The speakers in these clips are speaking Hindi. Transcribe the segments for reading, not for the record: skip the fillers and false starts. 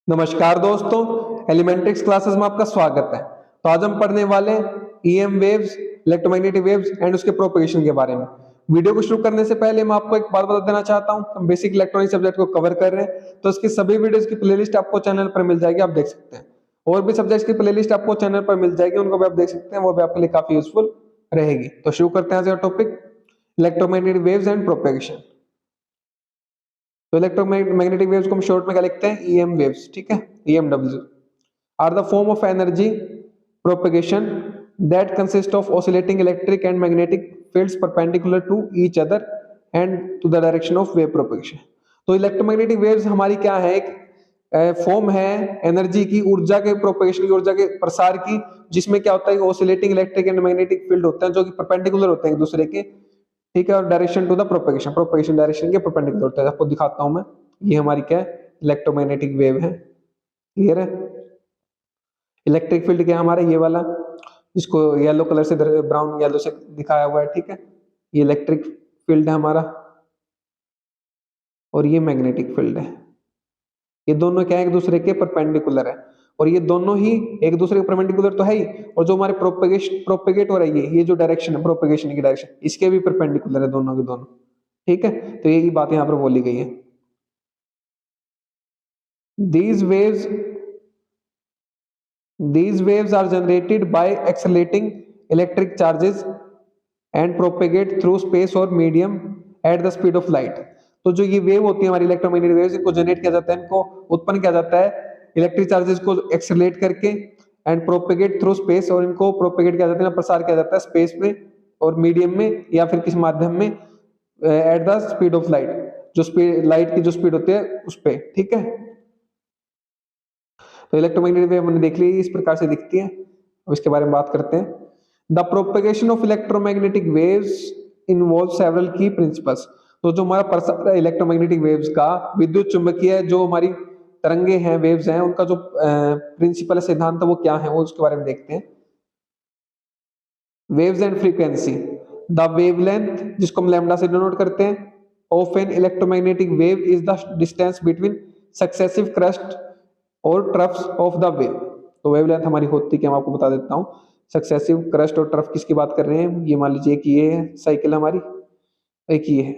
नमस्कार दोस्तों, एलिमेंट्रिक्स क्लासेस में आपका स्वागत है। तो आज हम पढ़ने वाले EM waves, electromagnetic waves and उसके प्रोपगेशन के बारे में। वीडियो को शुरू करने से पहले मैं आपको एक बात बता देना चाहता हूं, हम बेसिक इलेक्ट्रॉनिक सब्जेक्ट को कवर कर रहे हैं, तो इसकी सभी वीडियोस की प्लेलिस्ट आपको चैनल पर मिल जाएगी, आप देख सकते हैं। और भी सब्जेक्ट्स की प्लेलिस्ट आपको चैनल पर मिल जाएगी, उनको भी आप देख सकते हैं, वो भी आपके लिए काफी यूजफुल रहेगी। तो शुरू करते हैं आज का topic, electromagnetic waves and propagation. तो इलेक्ट्रोमैग्नेटिक वेव्स को हम शॉर्ट में क्या लिखते हैं, ईएम वेव्स, ठीक है, EMW are the form of energy propagation that consist of oscillating electric and magnetic fields perpendicular to each other and to the direction of wave propagation। तो इलेक्ट्रोमैग्नेटिक वेव्स हमारी क्या है, एक फॉर्म है एनर्जी की, ऊर्जा के प्रोपेगेशन की, ऊर्जा के प्रसार की, जिसमें क्या होता है, oscillating electric and magnetic field होते हैं जो कि परपेंडिकुलर होते हैं एक दूसरे के, ठीक है, और direction to the propagation, propagation direction के परपेंडिकुलर होता है। आपको दिखाता हूं मैं, ये हमारी क्या है, इलेक्ट्रोमैग्नेटिक वेव है। क्लियर है? इलेक्ट्रिक फील्ड क्या है हमारा, ये वाला, इसको येलो कलर से, ब्राउन येलो से दिखाया हुआ है, ठीक है, ये इलेक्ट्रिक फील्ड है हमारा, और ये मैग्नेटिक फील्ड है। ये दोनों क्या है, एक दूसरे के परपेंडिकुलर है, और ये दोनों ही एक दूसरे के परपेंडिकुलर तो है ही, और जो हमारे प्रोपेगेट हो रही है, ये जो डायरेक्शन है, प्रोपेगेशन की डायरेक्शन, इसके भी परपेंडिकुलर है दोनों के दोनों, ठीक है। तो यही बात यहाँ पर बोली गई है। These waves These waves are generated by accelerating electric charges and propagate through space or medium at the speed of light। तो जो ये वेव होती है हमारी इलेक्ट्रोमैग्नेटिक वेव्स, इनको जनरेट किया जाता है, इनको उत्पन्न किया जाता है इलेक्ट्रिक चार्जेस को एक्सेलरेट करके एंड प्रोपेगेट थ्रू स्पेस, और इनको प्रोपेगेट किया जाता है, प्रसार किया जाता है स्पेस में और मीडियम में या फिर किसी माध्यम में eight the speed of light, जो स्पीड लाइट की जो स्पीड होती है उस पे, ठीक है। तो इलेक्ट्रोमैग्नेटिक वेव हमने देख ली, इस प्रकार से दिखती है। अब इसके बारे में बात करते हैं। The propagation of electromagnetic waves involve several की प्रिंसिपल्स। तो जो हमारा प्रसार है इलेक्ट्रोमैग्नेटिक वेव्स का, विद्युत चुंबकीय जो हमारी तरंगे हैं, वेव्स हैं, उनका जो प्रिंसिपल सिद्धांत है वो क्या है, वो उसके बारे में देखते हैं। Waves and frequency, the wavelength, जिसको हम लैम्डा से डिनोट करते हैं, of an electromagnetic wave is the distance between successive crust और ट्रफ्स ऑफ द वेव। तो वेवलेंथ हमारी होती है, मैं आपको बता देता हूं, सक्सेसिव क्रस्ट और ट्रफ किसकी बात कर रहे हैं, ये मान लीजिए कि ये है साइकिल हमारी, एक ये है,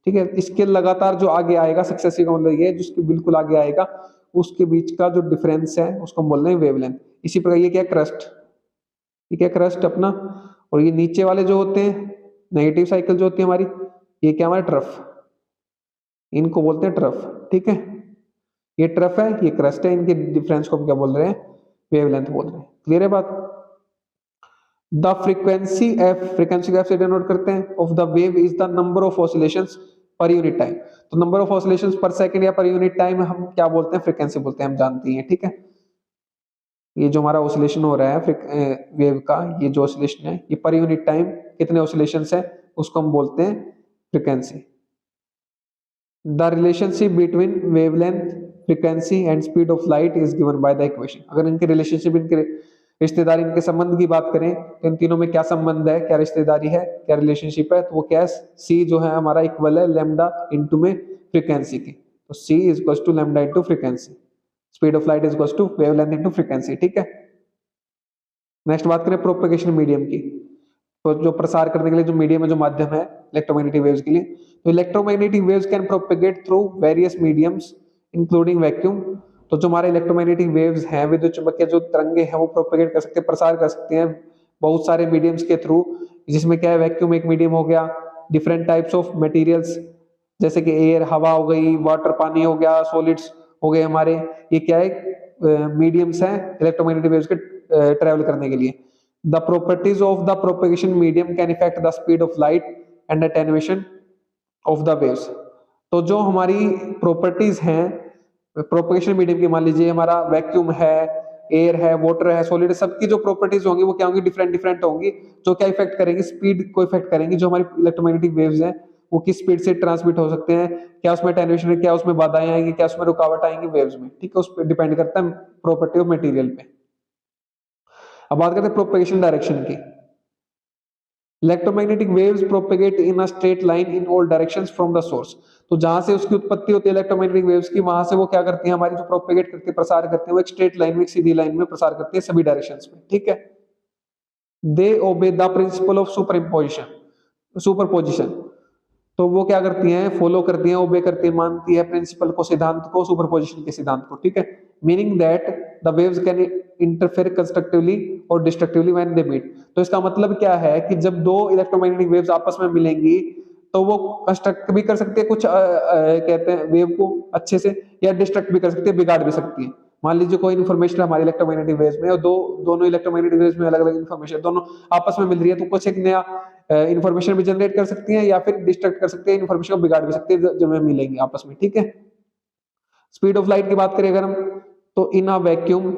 ठीक है। इसके लगातार जो आगे आएगा, सक्सेसिव का मतलब ये है जिसके बिल्कुल आगे आएगा, उसके बीच का जो डिफरेंस है उसको हम बोल रहे हैं वेवलेंथ। इसी प्रकार ये क्या है, क्रस्ट, ठीक है, क्रस्ट अपना, और ये नीचे वाले जो होते हैं नेगेटिव साइकिल जो होती है हमारी, ये क्या हमारा ट्रफ, इनको बोलते हैं ट्रफ, ठीक है। ये ट्रफ है, ये क्रस्ट है, इनके डिफरेंस को हम क्या बोल रहे हैं, वेवलेंथ बोल रहे हैं। क्लियर है बात? द फ्रीक्वेंसी एफ, फ्रीक्वेंसी को एफ से डिनोट करते हैं, of the wave is the number of oscillations per unit time. तो नंबर ऑफ ऑसिलेशंस पर सेकंड या पर यूनिट टाइम हम क्या बोलते हैं, फ्रीक्वेंसी बोलते हैं, हम जानते हैं, ठीक है। ये जो हमारा ऑसिलेशन हो रहा है वेव का, ये जो ऑसिलेशन है, ये पर यूनिट टाइम कितने ऑसिलेशंस है, उसको हम बोलते हैं frequency. The relationship between wavelength, frequency and speed of light is given by the equation. अगर इनके रिलेशनशिप, इनके रिश्तेदारी, इनके संबंध की बात करें तो इन तीनों में क्या संबंध है, क्या रिश्तेदारी है, क्या रिलेशनशिप है, तो वो क्या है, सी जो है हमारा इक्वल है लैम्डा इनटू में फ्रीक्वेंसी की। तो c is equal to lambda into frequency, speed of light is equal to wavelength into frequency, ठीक है। नेक्स्ट बात करें प्रोपेगेशन मीडियम की। तो जो प्रसार करने के लिए जो मीडियम है, जो माध्यम है इलेक्ट्रोमैग्नेटिक वेव्स के लिए, तो electromagnetic waves can propagate through various mediums including vacuum. तो जो हमारे इलेक्ट्रोमैग्नेटिक वेव्स हैं, विद्युत चुंबकीय जो तरंगे हैं, वो प्रोपेगेट कर सकते हैं, प्रसार कर सकते हैं बहुत सारे मीडियम्स के थ्रू, जिसमें क्या है, वैक्यूम एक मीडियम हो गया, डिफरेंट टाइप्स ऑफ मटेरियल्स जैसे कि एयर, हवा हो गई, वाटर पानी हो गया, सॉलिड्स हो गए हमारे, ये क्या है, मीडियम्स हैं इलेक्ट्रोमैग्नेटिक वेव्स के ट्रेवल करने के लिए। The properties of the propagation medium can affect the speed of light and attenuation of the waves। तो जो हमारी प्रॉपर्टीज हैं प्रोपेगेशन मीडियम की, मान लीजिए हमारा वैक्यूम है, एयर है, वाटर है, सॉलिड, सबकी जो प्रॉपर्टीज होंगी वो क्या होंगी, डिफरेंट डिफरेंट होंगी, जो क्या इफेक्ट करेंगी, स्पीड को इफेक्ट करेंगी। जो हमारी इलेक्ट्रोमैग्नेटिक वेव्स हैं वो किस स्पीड से ट्रांसमिट हो सकते हैं, क्या उसमें अटेन्यूएशन है, क्या उसमें बाधाएं आएंगी, क्या उसमें रुकावट आएंगी वेव्स में, ठीक है, उस पर डिपेंड करता है प्रॉपर्टी ऑफ मटेरियल पे। अब बात करते हैं प्रोपेगेशन डायरेक्शन की। Electromagnetic waves propagate in a straight line in all directions from the source. तो जहां से उसकी उत्पत्ति होती है इलेक्ट्रोमैग्नेटिक वेव्स की, वहां से वो क्या करती है, हमारी जो प्रोपेगेट करती है, प्रसार करती है, वो एक स्ट्रेट लाइन में, एक सीधी लाइन में प्रसार करती है सभी डायरेक्शंस में, ठीक है। दे obey the principle of superposition. तो वो क्या करती हैं, फॉलो करती हैं, ओबे करती है, मानती है प्रिंसिपल को, सिद्धांत को, सुपरपोजिशन के सिद्धांत को, ठीक है। Meaning that the waves can interfere constructively और डिस्ट्रक्टिवली व्हेन दे मीट। तो इसका मतलब क्या है कि जब दो इलेक्ट्रोमैग्नेटिक वेव्स आपस में मिलेंगी तो वो कंस्ट्रक्ट भी कर सकती है कुछ कहते हैं वेव को अच्छे से, या डिस्ट्रक्ट भी कर सकती है, बिगाड़ भी सकती है। मान लीजिए कोई इन्फॉर्मेशन हमारी इलेक्ट्रोमैग्नेटिक वेव्स में, और दोनों इलेक्ट्रोमैग्नेटिक वेव्स में अलग अलग इन्फॉर्मेशन दोनों आपस में मिल रही है, तो कुछ एक नया इन्फॉर्मेशन भी जनरेट कर सकती है, या फिर डिस्ट्रक्ट कर सकती है, इन्फॉर्मेशन को बिगाड़ भी सकती है जब वे मिलेंगी आपस में, ठीक है। स्पीड ऑफ लाइट की बात करें अगर हम, तो in a vacuum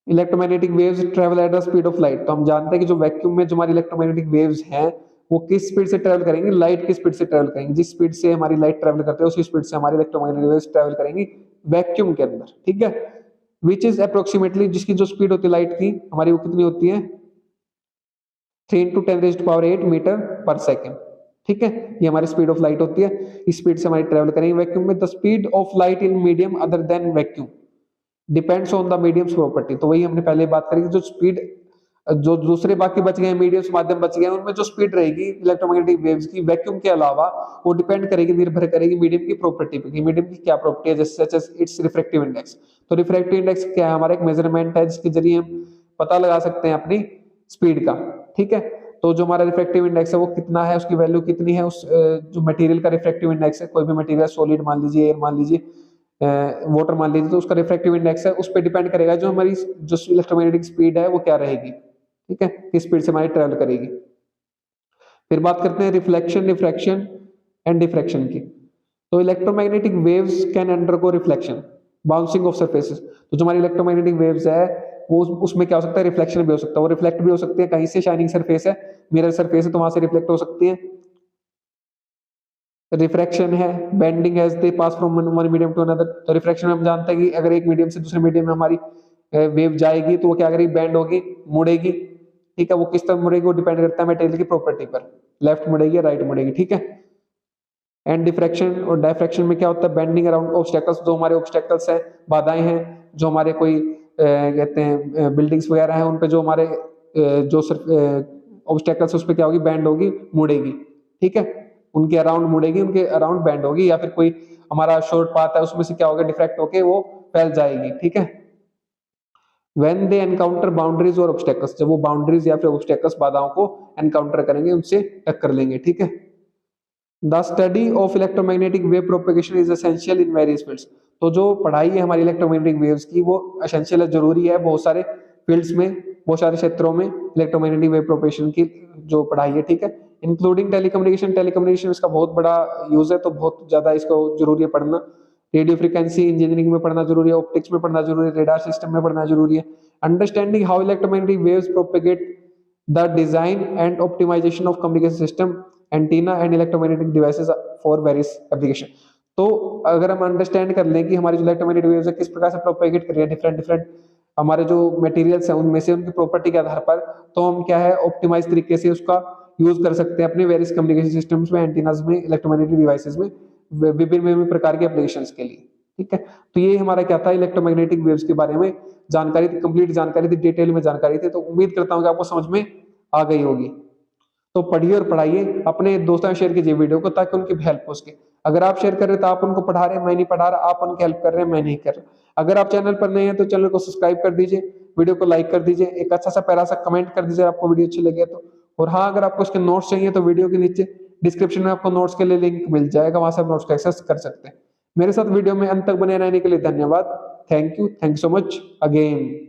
electromagnetic waves travel at the speed of light. तो हम जानते हैं कि जो वैक्यूम में जो हमारी इलेक्ट्रोमैग्नेटिक वेव्स हैं वो किस स्पीड से ट्रेवल करेंगी, लाइट की स्पीड से ट्रेवल करेंगी। जिस स्पीड से हमारी लाइट ट्रेवल करती है उसी स्पीड से हमारी इलेक्ट्रोमैग्नेटिक वेव्स ट्रेवल करेंगी वैक्यूम के अंदर, ठीक है। विच इज अप्रोक्सीमेटली, जिसकी जो स्पीड होती है लाइट की हमारी, वो कितनी होती है, 3 × 10⁸ मीटर पर सेकेंड, ठीक है। ये हमारी स्पीड ऑफ लाइट होती है, इस स्पीड से हमारी ट्रेवल करेंगे वैक्यूम में। The speed of light in medium other than vacuum depends on the mediums property. तो वही हमने पहले बात करी, जो स्पीड, जो दूसरे बाकी बच गए मीडियम्स, माध्यम बच गए, उनमें जो स्पीड रहेगी इलेक्ट्रोमैग्नेटिक वेव्स की वैक्यूम के अलावा, वो डिपेंड करेगी, निर्भर करेगी मीडियम की प्रॉपर्टी पे, मीडियम की क्या प्रॉपर्टी है, जैसे such as it's refractive index. तो रिफ्रैक्टिव इंडेक्स क्या है, हमारा एक मेजरमेंट है जिसके जरिए हम पता लगा सकते हैं अपनी स्पीड का, ठीक है। तो जो हमारा रिफ्रैक्टिव इंडेक्स है वो कितना है, उसकी वैल्यू कितनी है, उस जो मटेरियल का रिफ्रैक्टिव इंडेक्स है, कोई भी मटेरियल सॉलिड मान लीजिए, एयर मान लीजिए, वाटर मान लीजिए, तो उसका रिफ्रैक्टिव इंडेक्स है, उस पर डिपेंड करेगा जो हमारी जो इलेक्ट्रोमैग्नेटिक स्पीड है वो क्या रहेगी, ठीक है, किस स्पीड से हमारी ट्रेवल करेगी। फिर बात करते हैं रिफ्लेक्शन, रिफ्रैक्शन एंड डिफ्रैक्शन की। तो electromagnetic waves can undergo reflection, bouncing off surfaces. तो जो हमारी इलेक्ट्रोमैग्नेटिक वेव्स है वो उसमें क्या हो सकता है, रिफ्लेक्शन भी हो सकता है, वो रिफ्लेक्ट भी हो सकती है, कहीं से शाइनिंग सरफेस है, मिरर सरफेस है, तो वहां से रिफ्लेक्ट हो सकती है। रिफ्रैक्शन है, bending as they pass from one medium to another. तो रिफ्रैक्शन में हम जानते हैं कि अगर एक मीडियम से दूसरे मीडियम में हमारी वेव जाएगी तो वो क्या करेगी, बेंड होगी, मुड़ेगी, ठीक है। वो किस तरह मुड़ेगी वो डिपेंड करता है मटेरियल की प्रॉपर्टी पर, लेफ्ट मुड़ेगी या राइट मुड़ेगी, ठीक है। एंड डिफ्रैक्शन और डायफ्रैक्शन में क्या होता है, बेंडिंग अराउंड ऑब्स्टेकल्स, जो हमारे ऑब्स्टेकल्स हैं, बाधाएं हैं, जो हमारे कोई कहते हैं बिल्डिंग्स वगैरह हैं, उन पे जो हमारे जो ऑब्स्टेकल्स उस पे क्या होगी, बैंड होगी, मुड़ेगी, ठीक है। उनके अराउंड मुड़ेगी, उनके अराउंड बैंड होगी, या फिर कोई हमारा शॉर्ट पाथ है उसमें से क्या होगा, डिफ्रैक्ट होके वो फैल जाएगी, ठीक है। व्हेन दे एनकाउंटर बाउंड्रीज और ऑब्स्टेकल्स, जब वो बाउंड्रीज या फिर ऑब्स्टेकल्स, बाधाओं को एनकाउंटर करेंगे, उनसे टक्कर लेंगे, ठीक है। The study of electromagnetic wave propagation is essential in various fields. तो जो पढ़ाई है हमारी इलेक्ट्रोमैग्नेटिक वेव्स की वो एसेंशियल है, जरूरी है बहुत सारे फील्ड्स में, बहुत सारे क्षेत्रों में इलेक्ट्रोमैग्नेटिक वेव प्रोपेगेशन की जो पढ़ाई है, ठीक है। इंक्लूडिंग टेलीकम्युनिकेशन, टेलीकम्युनिकेशन इसका बहुत बड़ा यूज है, तो बहुत ज्यादा इसको जरूरी है पढ़ना। रेडियो फ्रीक्वेंसी इंजीनियरिंग में पढ़ना जरूरी है, ऑप्टिक्स में पढ़ना जरूरी है, रेडार सिस्टम में पढ़ना जरूरी है। Understanding how electromagnetic waves propagate, the design and optimization of communication system, antenna and electromagnetic devices for various application. तो अगर हम अंडरस्टैंड कर लें कि हमारी जो इलेक्ट्रोमैग्नेटिक वेव्स है किस प्रकार से प्रोपेगेट कर रही है डिफरेंट डिफरेंट हमारे जो मटेरियल्स हैं उनमें से, उनकी प्रॉपर्टी के आधार पर, तो हम क्या है ऑप्टिमाइज तरीके से उसका यूज कर सकते हैं अपने वेरियस कम्युनिकेशन सिस्टम्स में, एंटीनास में, इलेक्ट्रोमैग्नेटिक डिवाइसेस में, विभिन्न विभिन्न प्रकार के एप्लीकेशंस के लिए, ठीक है। तो ये हमारा क्या था, इलेक्ट्रोमैग्नेटिक वेव्स के बारे में जानकारी थी, कंप्लीट जानकारी थी, डिटेल में जानकारी थी। तो उम्मीद करता हूँ कि आपको समझ में आ गई होगी। तो पढ़िए और पढ़ाइए, अपने दोस्तों में शेयर कीजिए वीडियो को, ताकि उनकी भी हेल्प हो सके। अगर आप शेयर कर रहे हैं तो आप उनको पढ़ा रहे हैं, मैं नहीं पढ़ा रहा, आप उनकी हेल्प कर रहे हैं, मैं नहीं कर रहा। अगर आप चैनल पर नए हैं तो चैनल को सब्सक्राइब कर दीजिए, वीडियो को लाइक कर दीजिए, एक अच्छा सा प्यारा सा कमेंट कर दीजिए आपको वीडियो अच्छी लगे तो। और हाँ, अगर आपको इसके नोट्स चाहिए तो वीडियो के नीचे डिस्क्रिप्शन में आपको नोट्स के लिए लिंक मिल जाएगा, वहां से आप नोट्स का एक्सेस कर सकते हैं। मेरे साथ वीडियो में अंत तक बने रहने के लिए धन्यवाद। Thank you so much again.